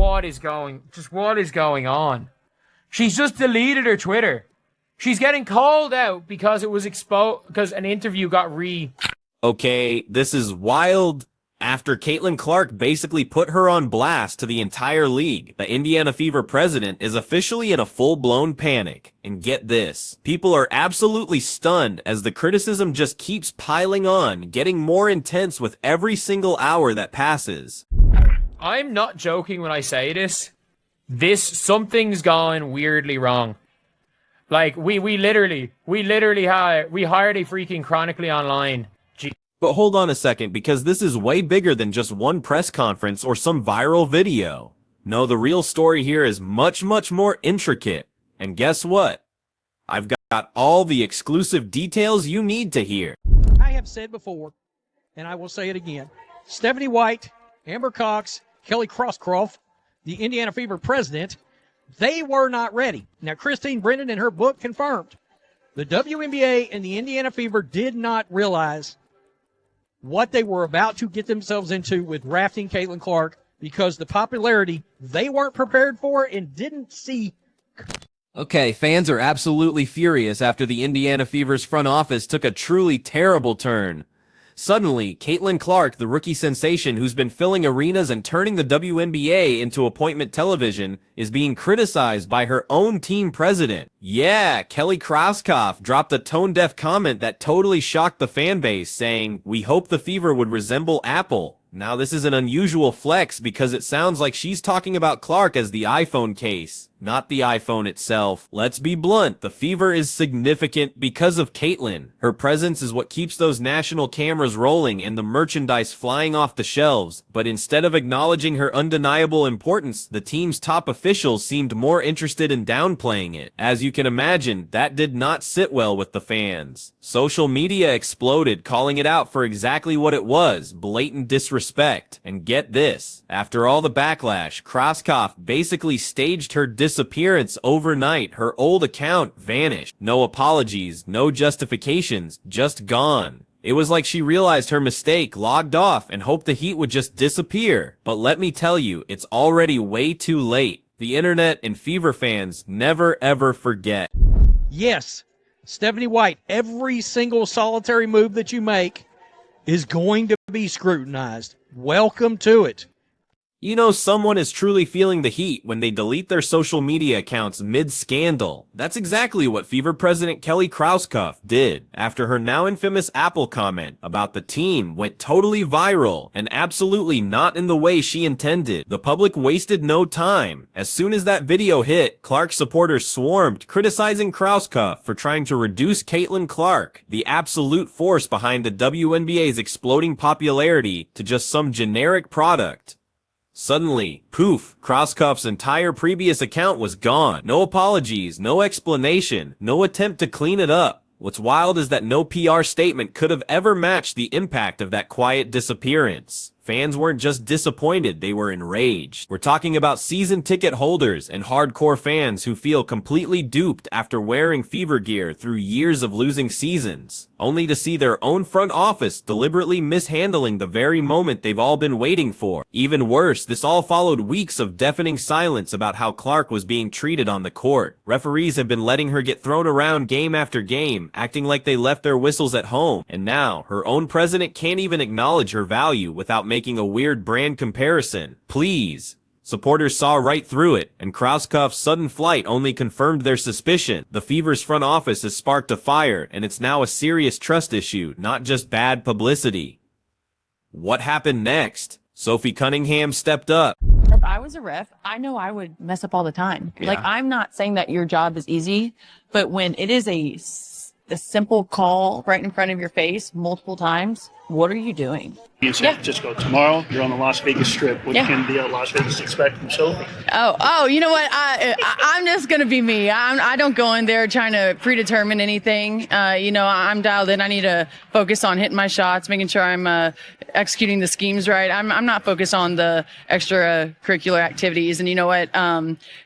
what is going on? She's just deleted her Twitter. She's getting called out because it was exposed, because an interview got Okay, this is wild. After Caitlin Clark basically put her on blast to the entire league, the Indiana Fever president is officially in a full-blown panic. And get this, people are absolutely stunned as the criticism just keeps piling on, getting more intense with every single hour that passes. I'm not joking when I say this. Something's gone weirdly wrong. Like, we hired a freaking Chronically Online. But hold on a second, because this is way bigger than just one press conference or some viral video. No, the real story here is much, much more intricate. And guess what? I've got all the exclusive details you need to hear. I have said before, and I will say it again, Stephanie White, Amber Cox, Kelly Crosscroft, the Indiana Fever president, they were not ready. Now, Christine Brennan in her book confirmed the WNBA and the Indiana Fever did not realize what they were about to get themselves into with drafting Caitlin Clark, because the popularity they weren't prepared for and didn't see. Okay, fans are absolutely furious after the Indiana Fever's front office took a truly terrible turn. Suddenly, Caitlin Clark, the rookie sensation who's been filling arenas and turning the WNBA into appointment television, is being criticized by her own team president. Yeah, Kelly Krauskopf dropped a tone-deaf comment that totally shocked the fan base, saying, "We hope the Fever would resemble Apple." Now this is an unusual flex because it sounds like she's talking about Clark as the iPhone case, not the iPhone itself. Let's be blunt, the Fever is significant because of Caitlin. Her presence is what keeps those national cameras rolling and the merchandise flying off the shelves, but instead of acknowledging her undeniable importance, the team's top officials seemed more interested in downplaying it. As you can imagine, that did not sit well with the fans. Social media exploded, calling it out for exactly what it was, blatant disrespect. And get this, after all the backlash, Krauskopf basically staged her disappearance overnight. Her old account vanished. No apologies, no justifications, just gone. It was like she realized her mistake, logged off, and hoped the heat would just disappear. But let me tell you, it's already way too late. The internet and Fever fans never ever forget. Yes, Stephanie White, every single solitary move that you make is going to be scrutinized. Welcome to it. You know someone is truly feeling the heat when they delete their social media accounts mid-scandal. That's exactly what Fever President Kelly Krauskopf did after her now infamous Apple comment about the team went totally viral and absolutely not in the way she intended. The public wasted no time. As soon as that video hit, Clark supporters swarmed, criticizing Krauskopf for trying to reduce Caitlin Clark, the absolute force behind the WNBA's exploding popularity, to just some generic product. Suddenly, poof, Krauskopf's entire previous account was gone. No apologies, no explanation, no attempt to clean it up. What's wild is that no PR statement could have ever matched the impact of that quiet disappearance. Fans weren't just disappointed, they were enraged. We're talking about season ticket holders and hardcore fans who feel completely duped after wearing Fever gear through years of losing seasons, only to see their own front office deliberately mishandling the very moment they've all been waiting for. Even worse, this all followed weeks of deafening silence about how Clark was being treated on the court. Referees have been letting her get thrown around game after game, acting like they left their whistles at home, and now her own president can't even acknowledge her value without making a weird brand comparison. Please. Supporters saw right through it, and Krauskopf's sudden flight only confirmed their suspicion. The Fever's front office has sparked a fire, and it's now a serious trust issue, not just bad publicity. What happened next? Sophie Cunningham stepped up. If I was a ref, I know I would mess up all the time. Yeah. Like, I'm not saying that your job is easy, but when it is a simple call right in front of your face multiple times, what are you doing? In San Francisco tomorrow, you're on the Las Vegas Strip. What can the Las Vegas expect from Sophie? Oh, you know what? I'm just gonna be me. I don't go in there trying to predetermine anything. I'm dialed in. I need to focus on hitting my shots, making sure I'm executing the schemes right. I'm not focused on the extracurricular activities. And you know what?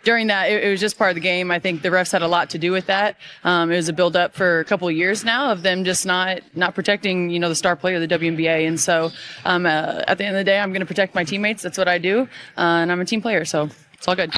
During that, it was just part of the game. I think the refs had a lot to do with that. It was a build up for a couple of years now of them just not protecting, the star player of the WNBA. And so at the end of the day, I'm going to protect my teammates. That's what I do. And I'm a team player, so it's all good.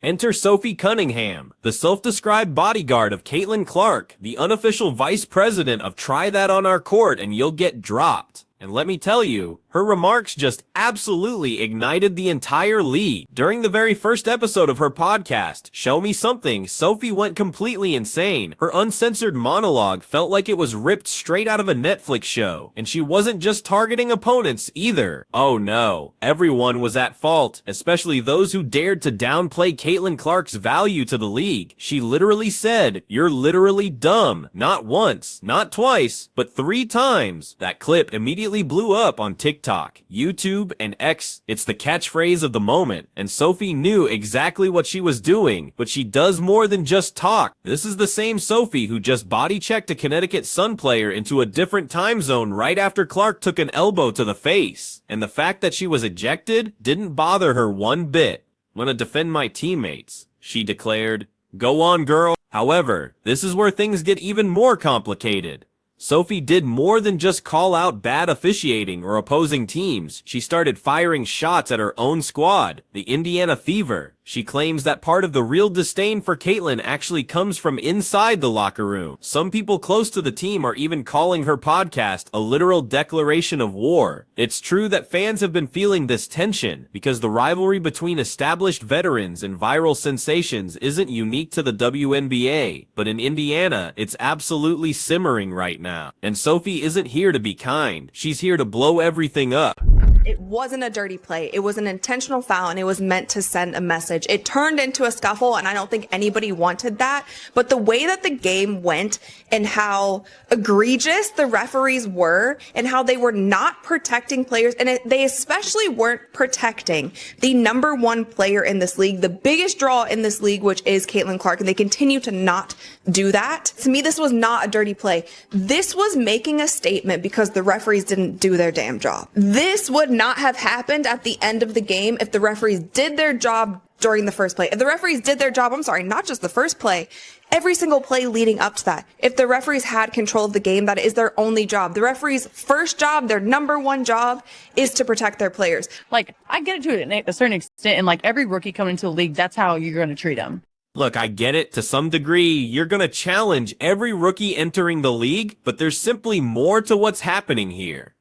Enter Sophie Cunningham, the self-described bodyguard of Caitlin Clark, the unofficial vice president of Try That on Our Court and You'll Get Dropped. And let me tell you, her remarks just absolutely ignited the entire league. During the very first episode of her podcast, Show Me Something, Sophie went completely insane. Her uncensored monologue felt like it was ripped straight out of a Netflix show. And she wasn't just targeting opponents either. Oh no, everyone was at fault, especially those who dared to downplay Caitlin Clark's value to the league. She literally said, "You're literally dumb." Not once, not twice, but 3 times. That clip immediately blew up on TikTok, YouTube, and X. It's the catchphrase of the moment, and Sophie knew exactly what she was doing, but she does more than just talk. This is the same Sophie who just body-checked a Connecticut Sun player into a different time zone right after Clark took an elbow to the face, and the fact that she was ejected didn't bother her one bit. "I'm gonna defend my teammates," she declared. "Go on, girl." However, this is where things get even more complicated. Sophie did more than just call out bad officiating or opposing teams. She started firing shots at her own squad, the Indiana Fever. She claims that part of the real disdain for Caitlin actually comes from inside the locker room. Some people close to the team are even calling her podcast a literal declaration of war. It's true that fans have been feeling this tension because the rivalry between established veterans and viral sensations isn't unique to the WNBA, but in Indiana, it's absolutely simmering right now. And Sophie isn't here to be kind. She's here to blow everything up. It wasn't a dirty play. It was an intentional foul, and it was meant to send a message. It turned into a scuffle, and I don't think anybody wanted that. But the way that the game went and how egregious the referees were and how they were not protecting players, and they especially weren't protecting the number 1 player in this league, the biggest draw in this league, which is Caitlin Clark, and they continue to not do that. To me, this was not a dirty play. This was making a statement because the referees didn't do their damn job. This would not have happened at the end of the game if the referees did their job during the first play. If the referees did their job, not just the first play, every single play leading up to that. If the referees had control of the game, that is their only job. The referees' first job, their number 1 job, is to protect their players. Like, I get it to a certain extent, and like every rookie coming into the league, that's how you're going to treat them. Look, I get it. To some degree, you're going to challenge every rookie entering the league, but there's simply more to what's happening here.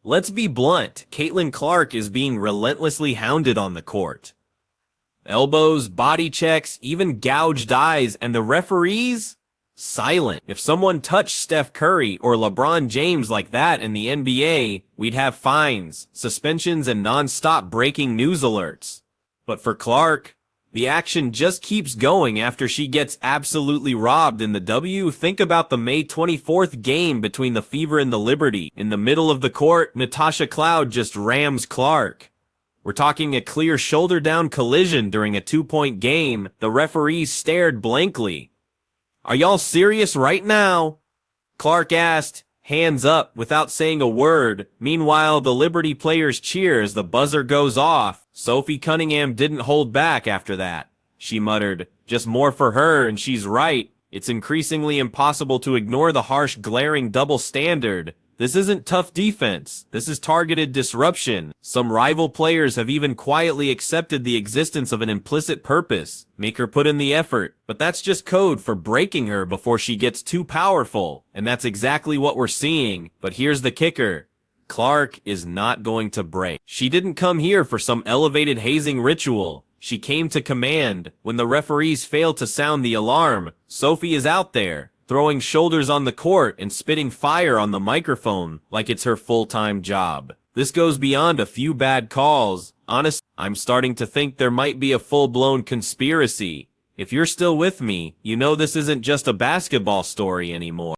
Let's be blunt. Caitlin Clark is being relentlessly hounded on the court. Elbows, body checks, even gouged eyes, and the referees? Silent. If someone touched Steph Curry or LeBron James like that in the NBA, we'd have fines, suspensions, and non-stop breaking news alerts. But for Clark, the action just keeps going after she gets absolutely robbed in the W. Think about the May 24th game between the Fever and the Liberty. In the middle of the court, Natasha Cloud just rams Clark. We're talking a clear shoulder-down collision during a 2-point game. The referees stared blankly. "Are y'all serious right now?" Clark asked, "Hands up," without saying a word. Meanwhile, the Liberty players cheer as the buzzer goes off. Sophie Cunningham didn't hold back after that. She muttered, "Just more for her, and she's right. It's increasingly impossible to ignore the harsh, glaring double standard. This isn't tough defense. This is targeted disruption. Some rival players have even quietly accepted the existence of an implicit purpose. Make her put in the effort. But that's just code for breaking her before she gets too powerful. And that's exactly what we're seeing. But here's the kicker. Clark is not going to break. She didn't come here for some elevated hazing ritual. She came to command. When the referees failed to sound the alarm, Sophie is out there, throwing shoulders on the court and spitting fire on the microphone like it's her full-time job. This goes beyond a few bad calls. Honestly, I'm starting to think there might be a full-blown conspiracy. If you're still with me, you know this isn't just a basketball story anymore.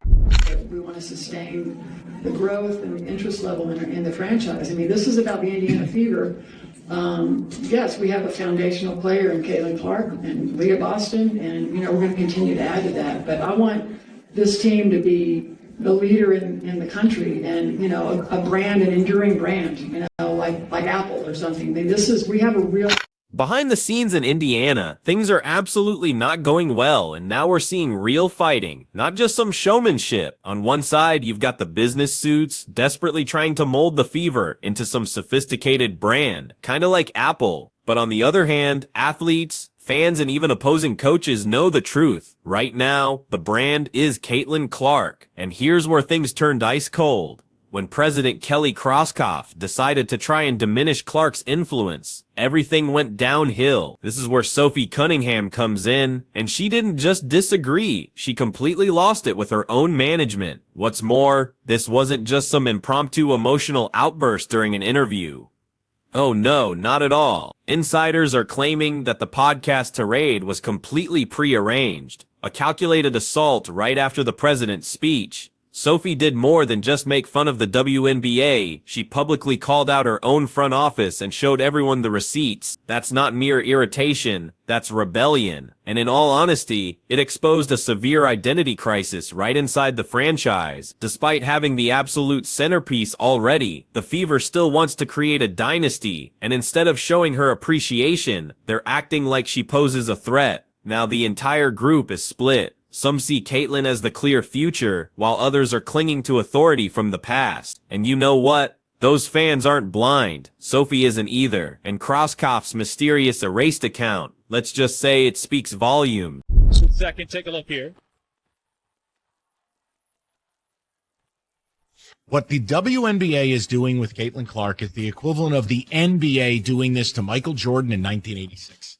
We want to sustain the growth and the interest level in the franchise. I mean, this is about the Indiana Fever. Yes, we have a foundational player in Caitlin Clark and Leah Boston, and we're going to continue to add to that. But I want this team to be the leader in the country, and a brand, an enduring brand, like Apple or something. We have a real. Behind the scenes in Indiana, things are absolutely not going well, and now we're seeing real fighting, not just some showmanship. On one side, you've got the business suits, desperately trying to mold the Fever into some sophisticated brand, kinda like Apple. But on the other hand, athletes, fans, and even opposing coaches know the truth. Right now, the brand is Caitlin Clark, and here's where things turned ice cold. When President Kelly Krauskopf decided to try and diminish Clark's influence, everything went downhill. This is where Sophie Cunningham comes in, and she didn't just disagree, she completely lost it with her own management. What's more, this wasn't just some impromptu emotional outburst during an interview. Oh no, not at all. Insiders are claiming that the podcast tirade was completely prearranged, a calculated assault right after the president's speech. Sophie did more than just make fun of the WNBA. She publicly called out her own front office and showed everyone the receipts. That's not mere irritation, that's rebellion. And in all honesty, it exposed a severe identity crisis right inside the franchise. Despite having the absolute centerpiece already, the Fever still wants to create a dynasty, and instead of showing her appreciation, they're acting like she poses a threat. Now the entire group is split. Some see Caitlin as the clear future, while others are clinging to authority from the past. And you know what? Those fans aren't blind. Sophie isn't either. And Krauskopf's mysterious erased account, let's just say it speaks volumes. Second, take a look here. What the WNBA is doing with Caitlin Clark is the equivalent of the NBA doing this to Michael Jordan in 1986.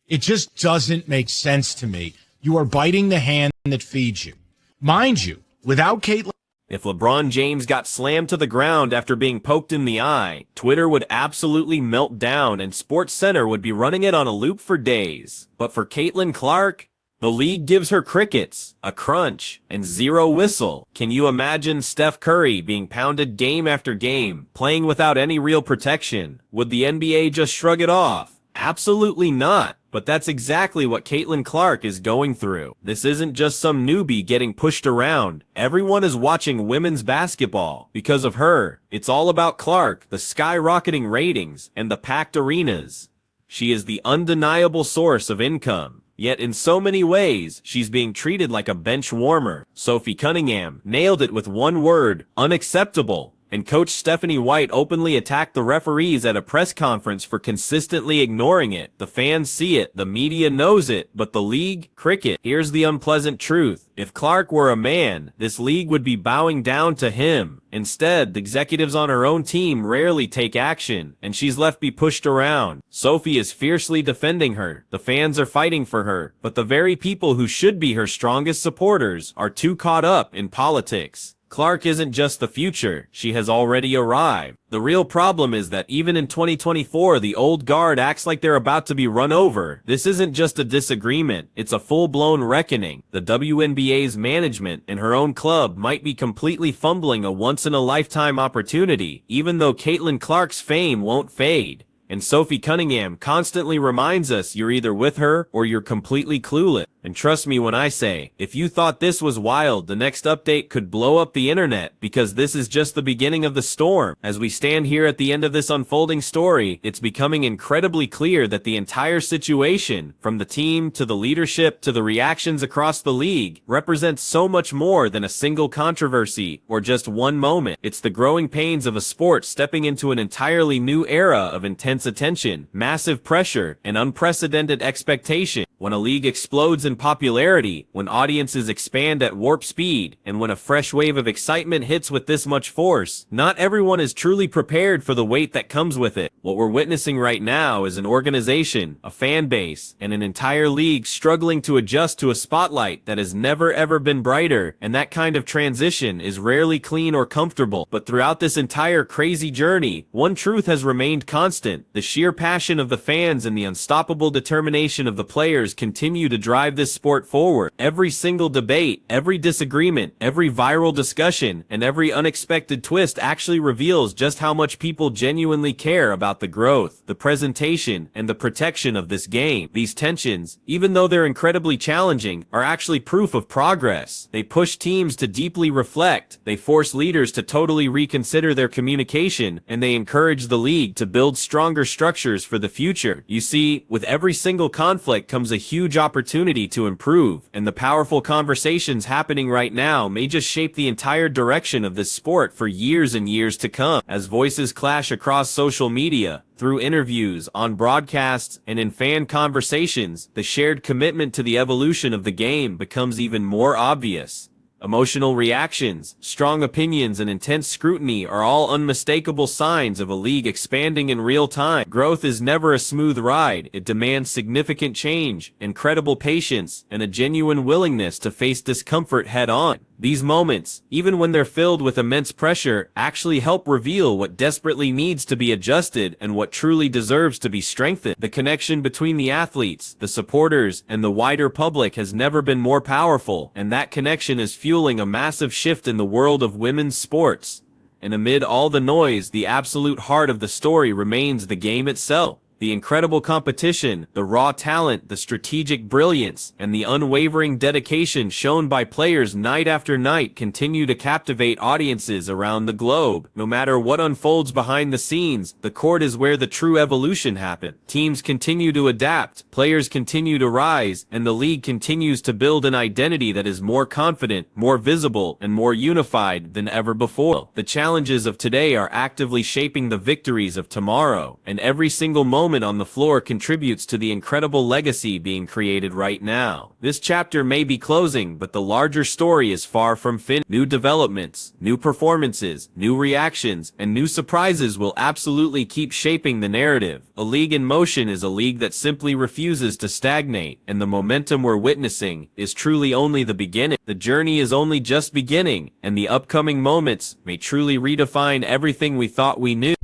It just doesn't make sense to me. You are biting the hand that feeds you. Mind you, without Caitlin... If LeBron James got slammed to the ground after being poked in the eye, Twitter would absolutely melt down and SportsCenter would be running it on a loop for days. But for Caitlin Clark, the league gives her crickets, a crunch, and zero whistle. Can you imagine Steph Curry being pounded game after game, playing without any real protection? Would the NBA just shrug it off? Absolutely not. But that's exactly what Caitlin Clark is going through. This isn't just some newbie getting pushed around. Everyone is watching women's basketball. Because of her, it's all about Clark, the skyrocketing ratings, and the packed arenas. She is the undeniable source of income. Yet in so many ways, she's being treated like a bench warmer. Sophie Cunningham nailed it with one word: unacceptable. And Coach Stephanie White openly attacked the referees at a press conference for consistently ignoring it. The fans see it, the media knows it, but the league, cricket. Here's the unpleasant truth. If Clark were a man, this league would be bowing down to him. Instead, the executives on her own team rarely take action, and she's left be pushed around. Sophie is fiercely defending her. The fans are fighting for her, but the very people who should be her strongest supporters are too caught up in politics. Clark isn't just the future, she has already arrived. The real problem is that even in 2024, the old guard acts like they're about to be run over. This isn't just a disagreement, it's a full-blown reckoning. The WNBA's management and her own club might be completely fumbling a once-in-a-lifetime opportunity, even though Caitlin Clark's fame won't fade. And Sophie Cunningham constantly reminds us you're either with her or you're completely clueless. And trust me when I say, if you thought this was wild, the next update could blow up the internet, because this is just the beginning of the storm. As we stand here at the end of this unfolding story, it's becoming incredibly clear that the entire situation, from the team to the leadership to the reactions across the league, represents so much more than a single controversy or just one moment. It's the growing pains of a sport stepping into an entirely new era of intense attention, massive pressure, and unprecedented expectation. When a league explodes in popularity, when audiences expand at warp speed, and when a fresh wave of excitement hits with this much force, not everyone is truly prepared for the weight that comes with it. What we're witnessing right now is an organization, a fan base, and an entire league struggling to adjust to a spotlight that has never ever been brighter, and that kind of transition is rarely clean or comfortable. But throughout this entire crazy journey, one truth has remained constant: the sheer passion of the fans and the unstoppable determination of the players continue to drive this this sport forward. Every single debate, every disagreement, every viral discussion, and every unexpected twist actually reveals just how much people genuinely care about the growth, the presentation, and the protection of this game. These tensions, even though they're incredibly challenging, are actually proof of progress. They push teams to deeply reflect, they force leaders to totally reconsider their communication, and they encourage the league to build stronger structures for the future. You see, with every single conflict comes a huge opportunity to improve, and the powerful conversations happening right now may just shape the entire direction of this sport for years and years to come. As voices clash across social media, through interviews, on broadcasts, and in fan conversations, the shared commitment to the evolution of the game becomes even more obvious. Emotional reactions, strong opinions, and intense scrutiny are all unmistakable signs of a league expanding in real time. Growth is never a smooth ride. It demands significant change, incredible patience, and a genuine willingness to face discomfort head on. These moments, even when they're filled with immense pressure, actually help reveal what desperately needs to be adjusted and what truly deserves to be strengthened. The connection between the athletes, the supporters, and the wider public has never been more powerful, and that connection is fueling a massive shift in the world of women's sports. And amid all the noise, the absolute heart of the story remains the game itself. The incredible competition, the raw talent, the strategic brilliance, and the unwavering dedication shown by players night after night continue to captivate audiences around the globe. No matter what unfolds behind the scenes, the court is where the true evolution happens. Teams continue to adapt, players continue to rise, and the league continues to build an identity that is more confident, more visible, and more unified than ever before. The challenges of today are actively shaping the victories of tomorrow, and every single moment on the floor contributes to the incredible legacy being created right now. This chapter may be closing, but the larger story is far from finished. New developments, new performances, new reactions, and new surprises will absolutely keep shaping the narrative. A league in motion is a league that simply refuses to stagnate, and the momentum we're witnessing is truly only the beginning. The journey is only just beginning, and the upcoming moments may truly redefine everything we thought we knew.